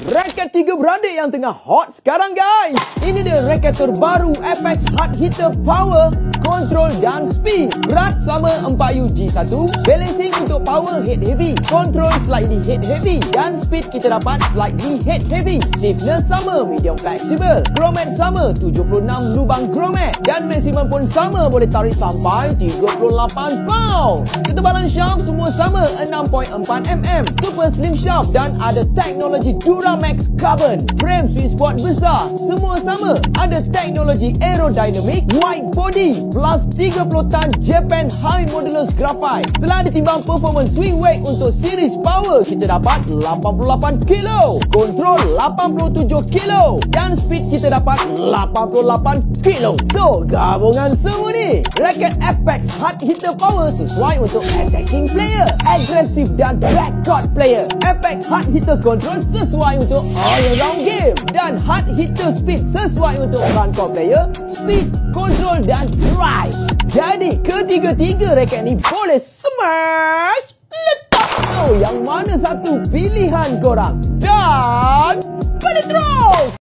Raket tiga beradik yang tengah hot sekarang guys. Ini dia raket terbaru Apex Hard Hitter Power, Control dan Speed. Berat sama 4UG1, balancing untuk power head heavy, control slightly head heavy, dan speed kita dapat slightly head heavy. Stiffness sama medium flexible, grommet sama 76 lubang grommet, dan maksimum pun sama boleh tarik sampai 38 pound. Ketebalan shaft semua sama 6.4mm, super slim shaft dan ada teknologi Duramax Carbon. Frame sweet spot besar semua sama, ada teknologi aerodynamic wide body plus 30 tan Japan High Modulus Graphite. Setelah ditimbang performance swing weight untuk series power, kita dapat 88 kilo, control 87 kilo, dan speed kita dapat 88 kilo. So, gabungan semua ni, raket Apex Hard Hitter Power sesuai untuk attacking player, aggressive dan backcourt player. Apex Hard Hitter Control sesuai untuk all around game, dan Hard Hitter Speed sesuai untuk frontcourt player, speed, control dan drive. Jadi ketiga-tiga raket ni boleh smash letak. So yang mana satu pilihan korang? Dan balik terus!